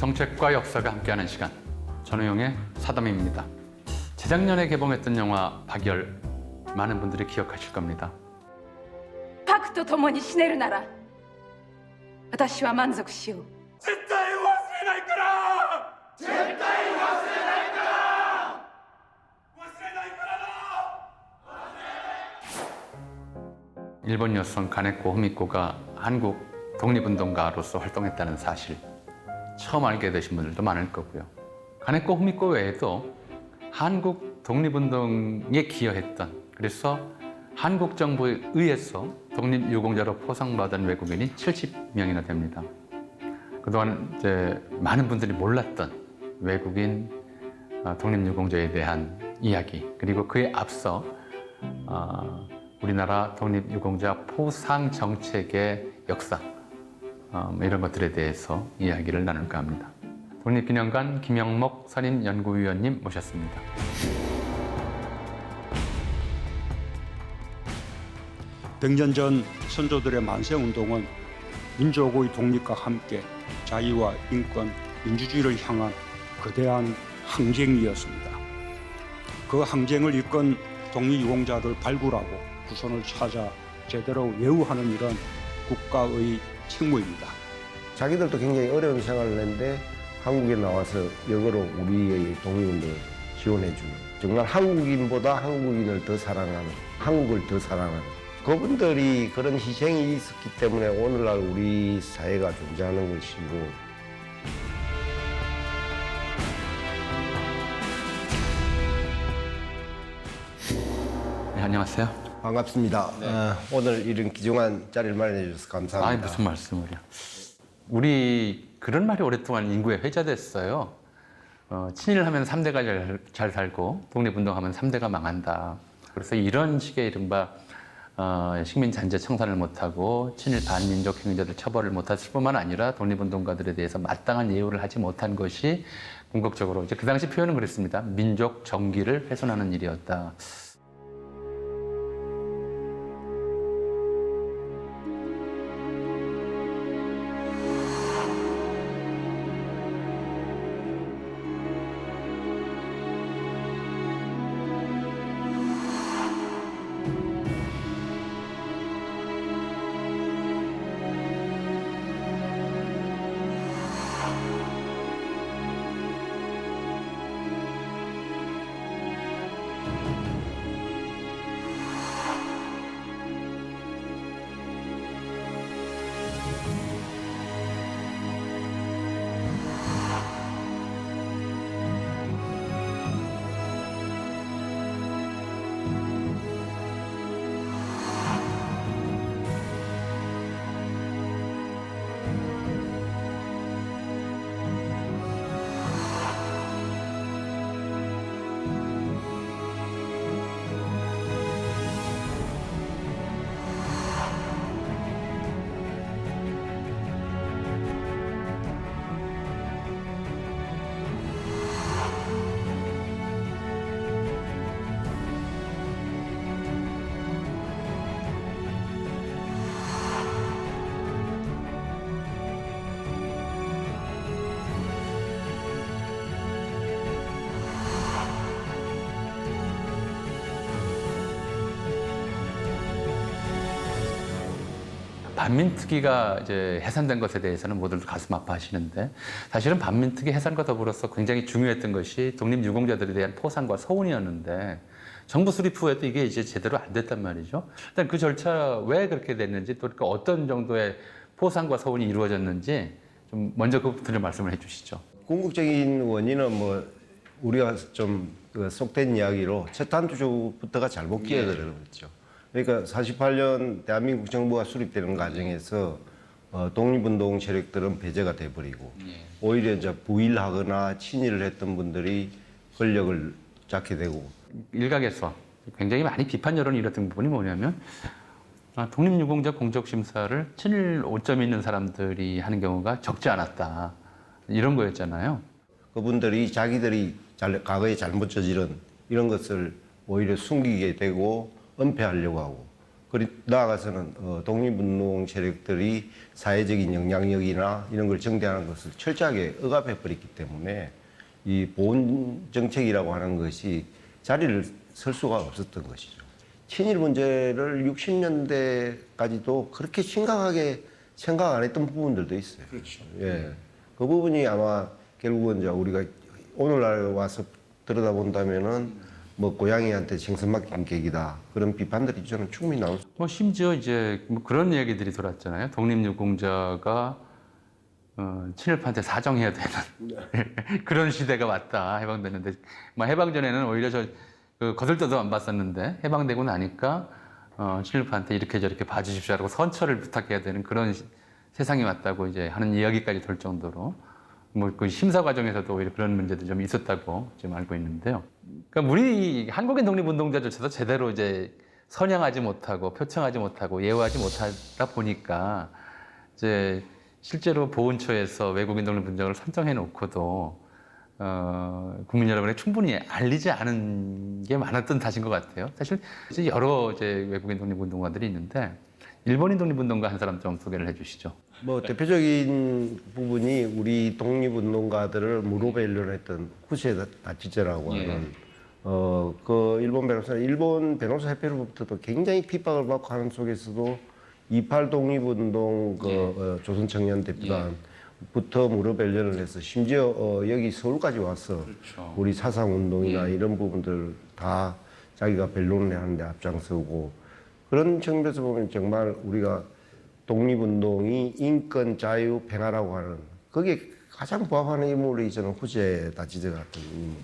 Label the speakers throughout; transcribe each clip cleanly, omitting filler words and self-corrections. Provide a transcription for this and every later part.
Speaker 1: 정책과 역사가 함께하는 시간, 전우용의 사담입니다. 재작년에 개봉했던 영화 박열, 많은 분들이 기억하실 겁니다.
Speaker 2: 核と共に死ねるなら私は満足しよう。
Speaker 3: 絶対忘れないから！絶対忘れないから！忘れないからな！
Speaker 1: 일본 여성 가네코 후미코가 한국 독립운동가로서 활동했다는 사실 처음 알게 되신 분들도 많을 거고요. 가네코 후미코 외에도 한국 독립운동에 기여했던, 그래서 한국 정부에 의해서 독립유공자로 포상받은 외국인이 70명이나 됩니다. 그동안 이제 많은 분들이 몰랐던 외국인 독립유공자에 대한 이야기, 그리고 그에 앞서 우리나라 독립유공자 포상 정책의 역사, 이런 것들에 대해서 이야기를 나눌까 합니다. 독립기념관 김영목 선임연구위원님 모셨습니다.
Speaker 4: 백년 전 선조들의 만세운동은 민족의 독립과 함께 자유와 인권, 민주주의를 향한 거대한 항쟁이었습니다. 그 항쟁을 이끈 독립유공자를 발굴하고 후손을 찾아 제대로 외우하는 일은 국가의 책무입니다.
Speaker 5: 자기들도 굉장히 어려운 생활을 했는데 한국에 나와서 역으로 우리의 독립운동을 지원해주는, 정말 한국인보다 한국인을 더 사랑하는, 한국을 더 사랑하는 그분들이 그런 희생이 있었기 때문에 오늘날 우리 사회가 존재하는 것이고.
Speaker 1: 네, 안녕하세요.
Speaker 5: 반갑습니다. 오늘 이런 귀중한 자리를 마련해 주셔서 감사합니다.
Speaker 1: 무슨 말씀을요. 우리 그런 말이 오랫동안 인구에 회자됐어요. 친일하면 3대가 잘 살고 독립운동하면 3대가 망한다. 그래서 이런 식의 이른바 식민 잔재 청산을 못하고 친일 반민족 행위자들 처벌을 못했을 뿐만 아니라 독립운동가들에 대해서 마땅한 예우를 하지 못한 것이 궁극적으로 이제 그 당시 표현은 그랬습니다. 민족 정기를 훼손하는 일이었다. 반민특위가 이제 해산된 것에 대해서는 모두들 가슴 아파하시는데, 사실은 반민특위 해산과 더불어서 굉장히 중요했던 것이 독립유공자들에 대한 포상과 서훈이었는데, 정부 수립 후에도 이게 이제 제대로 안 됐단 말이죠. 일단 그 절차 왜 그렇게 됐는지, 또 그러니까 어떤 정도의 포상과 서훈이 이루어졌는지 좀 먼저 그부터를 말씀을 해주시죠.
Speaker 5: 궁극적인 원인은 뭐 우리가 좀 속된 이야기로 채탄투족부터가 잘못 끼어들었죠. 그러니까 48년 대한민국 정부가 수립되는 과정에서 독립운동 세력들은 배제가 돼버리고 오히려 이제 부일하거나 친일을 했던 분들이 권력을 잡게 되고,
Speaker 1: 일각에서 굉장히 많이 비판 여론이 일었던 부분이 뭐냐면, 독립유공자 공적심사를 친일 오점이 있는 사람들이 하는 경우가 적지 않았다, 이런 거였잖아요.
Speaker 5: 그분들이 자기들이 과거에 잘못 저지른 이런 것을 오히려 숨기게 되고 은폐하려고 하고, 나아가서는 독립운동 세력들이 사회적인 영향력이나 이런 걸 정대하는 것을 철저하게 억압해 버렸기 때문에 이 보훈 정책이라고 하는 것이 자리를 설 수가 없었던 것이죠. 친일 문제를 60년대까지도 그렇게 심각하게 생각 안 했던 부분들도 있어요.
Speaker 4: 그렇죠.
Speaker 5: 예. 그 부분이 아마 결국은 이제 우리가 오늘날 와서 들여다본다면은 뭐 고양이한테 생선 맡긴 객이다. 그런 비판들이 저는 충분히 나올 수
Speaker 1: 뭐 심지어 이제 뭐 그런 얘기들이 돌았잖아요. 독립유공자가 친일파한테 사정해야 되는 그런 시대가 왔다. 해방됐는데 뭐 해방 전에는 오히려 거들떠도 안 봤었는데 해방되고 나니까 친일파한테 이렇게 저렇게 봐주십시오라고 선처를 부탁해야 되는 그런 세상이 왔다고 이제 하는 이야기까지 돌 정도로 뭐 그 심사 과정에서도 오히려 그런 문제도 좀 있었다고 지금 알고 있는데요. 그러니까 우리 한국인 독립운동자조차도 제대로 이제 선양하지 못하고 표창하지 못하고 예우하지 못하다 보니까 이제 실제로 보훈처에서 외국인 독립운동을 선정해 놓고도 국민 여러분에 충분히 알리지 않은 게 많았던 탓인 것 같아요. 사실 이제 여러 이제 외국인 독립운동가들이 있는데 일본인 독립운동가 한 사람 좀 소개를 해주시죠.
Speaker 5: 뭐 대표적인 부분이 우리 독립운동가들을 무릎에 일련했던 후세 다치제라고 하는 그 일본 변호사 협회로부터도 굉장히 핍박을 받고 하는 속에서도 28 독립운동 조선청년 대표단부터 무릎에 일련을 해서 심지어 여기 서울까지 와서
Speaker 1: 그렇죠.
Speaker 5: 우리 사상운동이나 이런 부분들 다 자기가 변론을 하는데 앞장서고 그런 측면에서 보면 정말 우리가 독립운동이 인권, 자유, 평화라고 하는 거기에 가장 부합하는 인물이 저는 후세 다치제 같은 인물.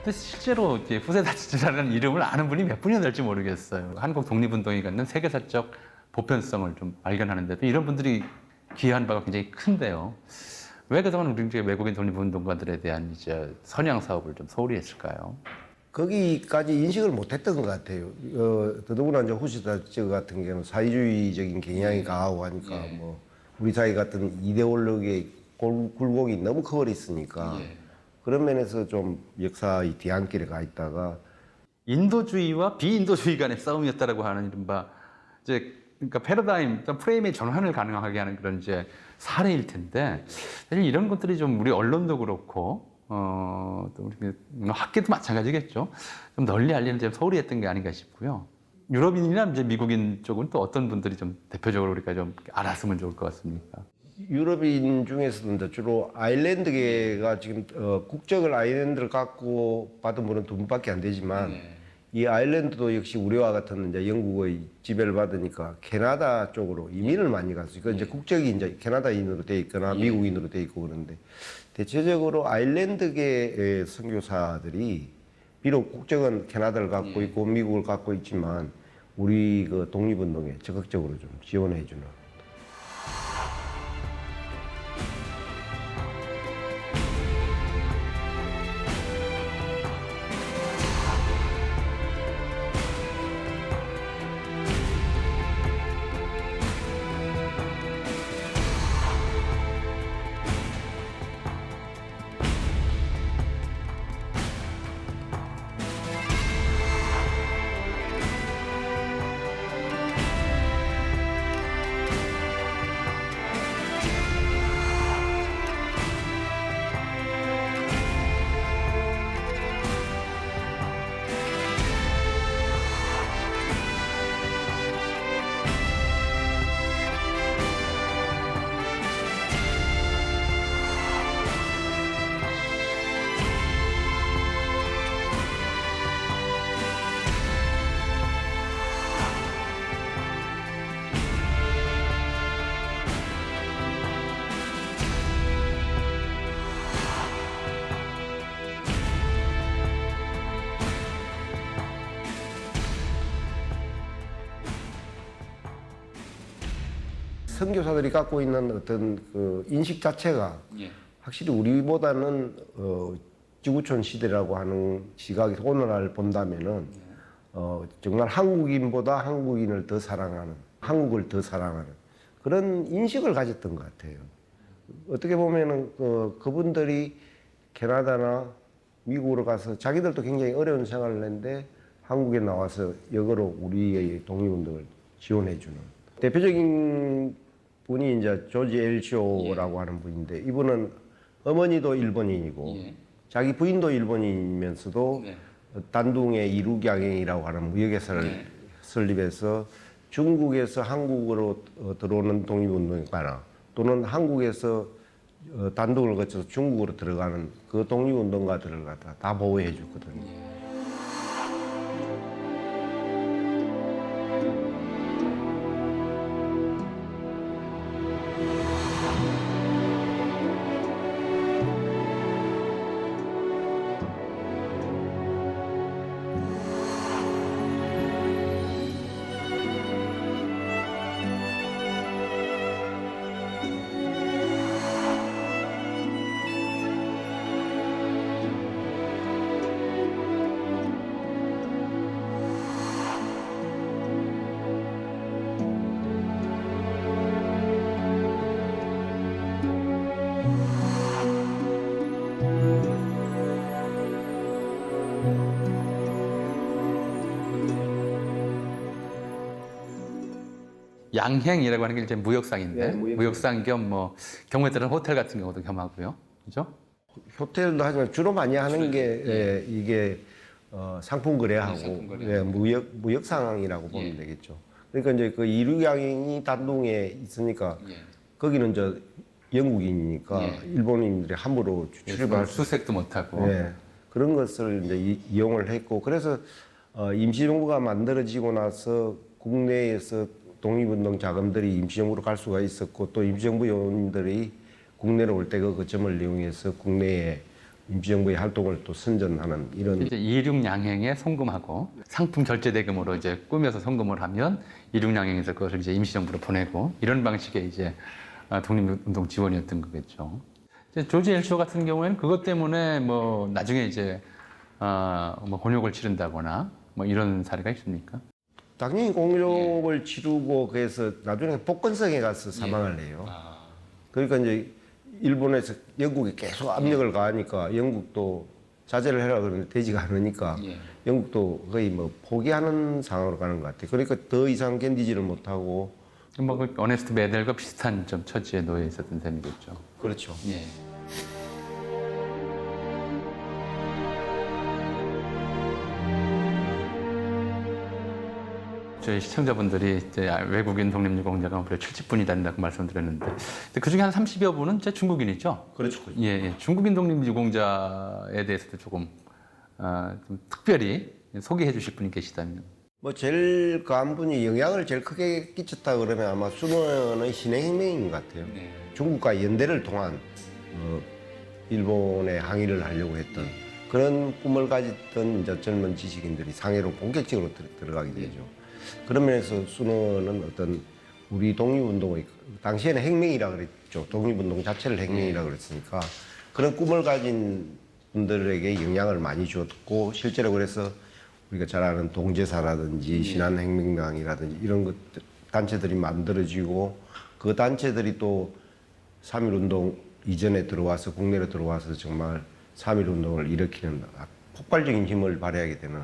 Speaker 1: 근데 실제로 이제 후세 다치제라는 이름을 아는 분이 몇 분이나 될지 모르겠어요. 한국 독립운동이 갖는 세계사적 보편성을 좀 발견하는데도 이런 분들이 기여한 바가 굉장히 큰데요. 왜 그동안 우리 이제 외국인 독립운동가들에 대한 이제 선양 사업을 좀 소홀히 했을까요?
Speaker 5: 거기까지 인식을 못했던 것 같아요. 더더구나 이제 후시다저 같은 경우는 사회주의적인 경향이 강하고 하니까 뭐 우리 사회 같은 이데올로기의 굴곡이 너무 커버렸으니까 그런 면에서 좀 역사의 뒤안길에 가 있다가
Speaker 1: 인도주의와 비인도주의 간의 싸움이었다라고 하는 이른바 이제 그러니까 패러다임, 프레임의 전환을 가능하게 하는 그런 이제 사례일 텐데 사실 이런 것들이 좀 우리 언론도 그렇고 또 우리 학계도 마찬가지겠죠. 좀 널리 알리는 좀 소홀히 했던 게 아닌가 싶고요. 유럽인이나 이제 미국인 쪽은 또 어떤 분들이 좀 대표적으로 우리가 좀 알았으면 좋을 것 같습니까?
Speaker 5: 유럽인 중에서도 이제 주로 아일랜드계가 지금 국적을 아일랜드를 갖고 받은 분은 두 분밖에 안 되지만 이 아일랜드도 역시 우리와 같은 이제 영국의 지배를 받으니까 캐나다 쪽으로 이민을 많이 갔어요. 그 이제 국적이 이제 캐나다인으로 돼 있거나 미국인으로 돼 있고 그런데 대체적으로 아일랜드계의 선교사들이 비록 국적은 캐나다를 갖고 있고 미국을 갖고 있지만 우리 그 독립운동에 적극적으로 좀 지원해 주는. 선교사들이 갖고 있는 어떤 그 인식 자체가 확실히 우리보다는 지구촌 시대라고 하는 시각이 오늘날 본다면은 정말 한국인보다 한국인을 더 사랑하는, 한국을 더 사랑하는 그런 인식을 가졌던 것 같아요. 어떻게 보면은 그분들이 캐나다나 미국으로 가서 자기들도 굉장히 어려운 생활을 했는데 한국에 나와서 역으로 우리의 독립운동을 지원해주는 대표적인 분이 이제 조지 엘쇼라고 하는 분인데 이분은 어머니도 일본인이고 자기 부인도 일본인이면서도 단둥의 이륙양행이라고 하는 무역회사를 설립해서 중국에서 한국으로 들어오는 독립운동가나 또는 한국에서 단둥을 거쳐서 중국으로 들어가는 그 독립운동가들을 갖다 다 보호해 주거든요.
Speaker 1: 양행이라고 하는 게 이제 무역상인데 무역상 겸 뭐 경우에 따른 호텔 같은 경우도 겸하고요, 그죠?
Speaker 5: 호텔도 하지만 주로 많이 하는 게 이게 상품 거래하고 무역 상황이라고 보면 되겠죠. 그러니까 이제 그 이륙양행이 단둥에 있으니까 거기는 이제 영국인이니까 일본인들이 함부로 출입할 수
Speaker 1: 수색도 못하고
Speaker 5: 그런 것을 이제 이용을 했고 그래서 임시정부가 만들어지고 나서 국내에서 독립운동 자금들이 임시정부로 갈 수가 있었고 또 임시정부 요원들이 국내로 올 때 그 거점을 이용해서 국내에 임시정부의 활동을 또 선전하는 이런
Speaker 1: 이제 이륙양행에 송금하고 상품 결제 대금으로 이제 꾸며서 송금을 하면 이륙양행에서 그것을 이제 임시정부로 보내고 이런 방식의 이제 독립운동 지원이었던 거겠죠. 이제 조지 엘쇼 같은 경우에는 그것 때문에 뭐 나중에 이제 뭐 곤욕을 치른다거나 뭐 이런 사례가 있습니까?
Speaker 5: 당연히 공력을 치르고 그래서 나중에 복건성에 가서 사망을 해요. 그러니까 이제 일본에서 영국에 계속 압력을 가하니까 영국도 자제를 해라 그러는데 되지가 않으니까 영국도 거의 뭐 포기하는 상황으로 가는 것 같아요. 그러니까 더 이상 견디지를 못하고
Speaker 1: 뭐 그 어네스트 메델과 비슷한 좀 처지에 놓여 있었던 셈이겠죠.
Speaker 5: 그렇죠.
Speaker 1: 예. 저희 시청자분들이 이제 외국인 독립유공자가 무려 70분이 된다고 말씀드렸는데 그 중에 한 30여 분은 이제 중국인이죠.
Speaker 5: 그렇죠.
Speaker 1: 예. 중국인 독립유공자에 대해서도 조금 좀 특별히 소개해 주실 분이 계시다면.
Speaker 5: 뭐 제일 그 분이 영향을 제일 크게 끼쳤다 그러면 아마 순원의 신해혁명인 것 같아요. 중국과 연대를 통한 일본에 항의를 하려고 했던 그런 꿈을 가졌던 이제 젊은 지식인들이 상해로 본격적으로 들어가게 되죠. 그런 면에서 순원은 어떤 우리 독립운동의 당시에는 혁명이라 그랬죠. 독립운동 자체를 혁명이라 그랬으니까 그런 꿈을 가진 분들에게 영향을 많이 줬고 실제로 그래서 우리가 잘 아는 동제사라든지 신한혁명당이라든지 이런 것 단체들이 만들어지고 그 단체들이 또 3.1운동 이전에 들어와서 국내로 들어와서 정말 3.1운동을 일으키는 폭발적인 힘을 발휘하게 되는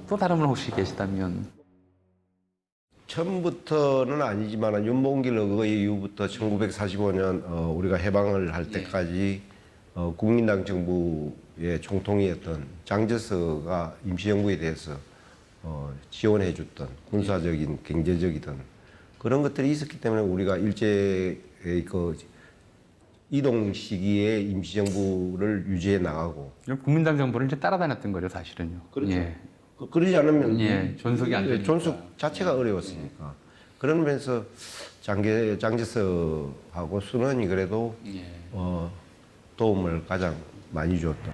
Speaker 1: 또 다른 분 혹시 계시다면?
Speaker 5: 처음부터는 아니지만 윤봉길 의거 이후부터 1945년 우리가 해방을 할 때까지 국민당 정부의 총통이었던 장저서가 임시정부에 대해서 지원해줬던 군사적인, 경제적이든 그런 것들이 있었기 때문에 우리가 일제의 그 이동 시기에 임시정부를 유지해 나가고.
Speaker 1: 국민당 정부를 이제 따라다녔던 거죠, 사실은요.
Speaker 5: 그렇죠.
Speaker 1: 예.
Speaker 5: 그러지 않으면
Speaker 1: 존속이 안 되니까.
Speaker 5: 존속 자체가 어려웠으니까. 그런 면에서 장제서하고 순원이 그래도 도움을 가장 많이 줬다.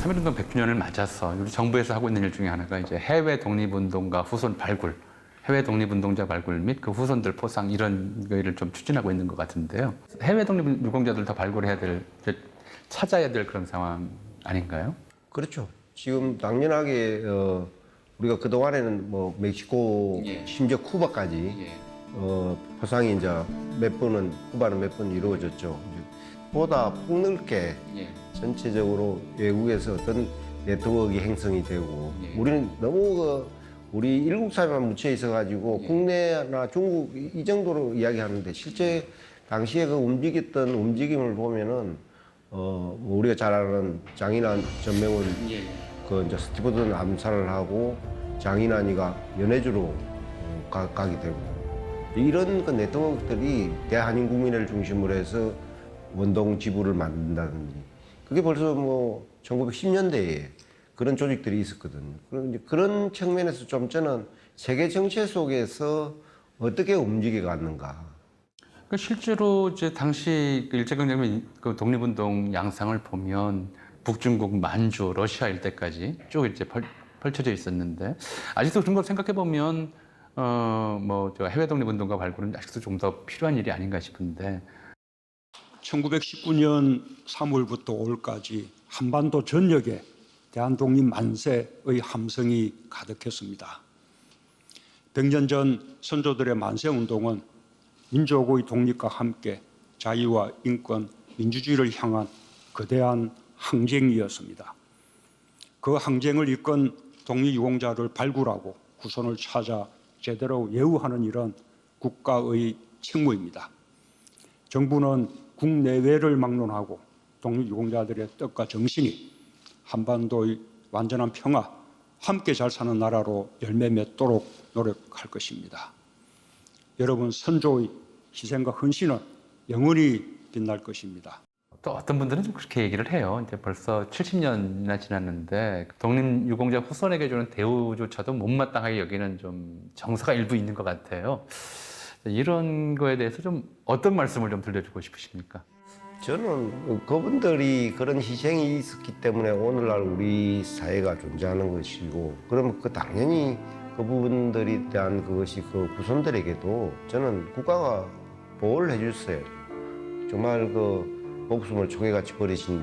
Speaker 1: 삼일운동 100주년을 맞아서 우리 정부에서 하고 있는 일 중에 하나가 이제 해외 독립운동가 후손 발굴, 해외 독립운동자 발굴 및 그 후손들 포상 이런 거를 좀 추진하고 있는 것 같은데요. 해외 독립유공자들 다 발굴해야 될, 찾아야 될 그런 상황 아닌가요?
Speaker 5: 그렇죠. 지금 당연하게 우리가 그 동안에는 뭐 멕시코, 심지어 쿠바까지 포상이 이제 쿠바는 몇 번 이루어졌죠. 보다 폭넓게 전체적으로 외국에서 어떤 네트워크가 형성이 되고 우리는 너무 우리 일국사회만 묻혀 있어가지고 국내나 중국 이 정도로 이야기하는데 실제 당시에 그 움직였던 움직임을 보면은 우리가 잘 아는 장인환 전명은 그 이제 스티브든 암살을 하고 장인환이가 연해주로 가게 되고 이런 그 네트워크들이 대한민국민을 중심으로 해서 원동 지부를 만든다든지 그게 벌써 뭐 1910년대에 그런 조직들이 있었거든요. 그런 측면에서 좀 저는 세계 정체 속에서 어떻게 움직여 갔는가.
Speaker 1: 그러니까 실제로 이제 당시 일제강점기 그 독립운동 양상을 보면 북중국, 만주, 러시아 일대까지 쭉 이제 펼쳐져 있었는데 아직도 그런 걸 생각해 보면 저 해외 독립운동가 발굴은 아직도 좀 더 필요한 일이 아닌가 싶은데.
Speaker 4: 1919년 3월부터 5월까지 한반도 전역에 대한독립 만세의 함성이 가득했습니다. 100년 전 선조들의 만세운동은 민족의 독립과 함께 자유와 인권, 민주주의를 향한 거대한 항쟁이었습니다. 그 항쟁을 이끈 독립유공자를 발굴하고 후손을 찾아 제대로 예우하는 일은 국가의 책무입니다. 정부는 국내외를 막론하고 독립유공자들의 뜻과 정신이 한반도의 완전한 평화, 함께 잘 사는 나라로 열매 맺도록 노력할 것입니다. 여러분 선조의 희생과 헌신은 영원히 빛날 것입니다.
Speaker 1: 또 어떤 분들은 좀 그렇게 얘기를 해요. 이제 벌써 70년이나 지났는데 독립유공자 후손에게 주는 대우조차도 못마땅하게 여기는 좀 정서가 일부 있는 것 같아요. 이런 거에 대해서 좀 어떤 말씀을 좀 들려주고 싶으십니까?
Speaker 5: 저는 그분들이 그런 희생이 있었기 때문에 오늘날 우리 사회가 존재하는 것이고 그러면 그 당연히 그 부분들에 대한 그것이 그 후손들에게도 저는 국가가 보호를 해줬어요. 정말 그 목숨을 총에같이 버리신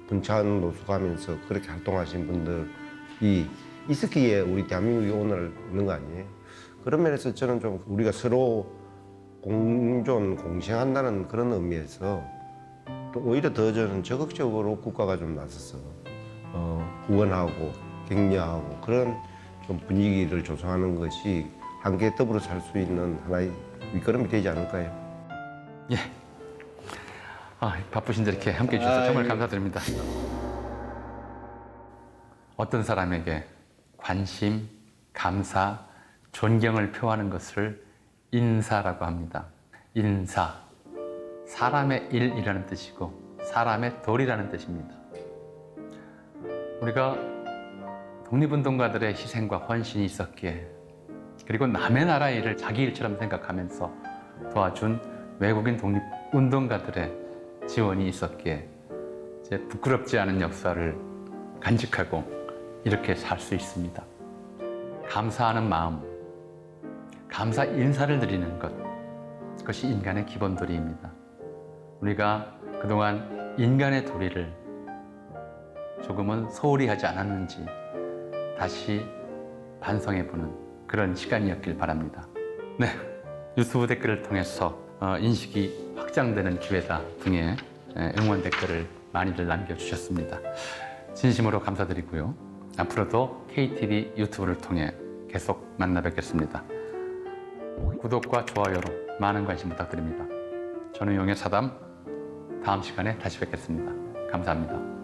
Speaker 5: 분찬 노숙하면서 그렇게 활동하신 분들이 있었기에 우리 대한민국이 오늘 있는 거 아니에요? 그런 면에서 저는 좀 우리가 서로 공존, 공생한다는 그런 의미에서 또 오히려 더 저는 적극적으로 국가가 좀 나서서 후원하고 격려하고 그런 좀 분위기를 조성하는 것이 함께 더불어 살 수 있는 하나의 밑거름이 되지 않을까요?
Speaker 1: 예. 바쁘신데 이렇게 함께 해주셔서 정말 감사드립니다. 어떤 사람에게 관심, 감사, 존경을 표하는 것을 인사라고 합니다. 인사, 사람의 일이라는 뜻이고 사람의 도리라는 뜻입니다. 우리가 독립운동가들의 희생과 헌신이 있었기에 그리고 남의 나라 일을 자기 일처럼 생각하면서 도와준 외국인 독립운동가들의 지원이 있었기에 이제 부끄럽지 않은 역사를 간직하고 이렇게 살 수 있습니다. 감사하는 마음, 감사 인사를 드리는 것, 그것이 인간의 기본 도리입니다. 우리가 그동안 인간의 도리를 조금은 소홀히 하지 않았는지 다시 반성해보는 그런 시간이었길 바랍니다. 네, 유튜브 댓글을 통해서 인식이 확장되는 기회다 등의 응원 댓글을 많이들 남겨주셨습니다. 진심으로 감사드리고요. 앞으로도 KTV 유튜브를 통해 계속 만나 뵙겠습니다. 구독과 좋아요로 많은 관심 부탁드립니다. 저는 용의 사담, 다음 시간에 다시 뵙겠습니다. 감사합니다.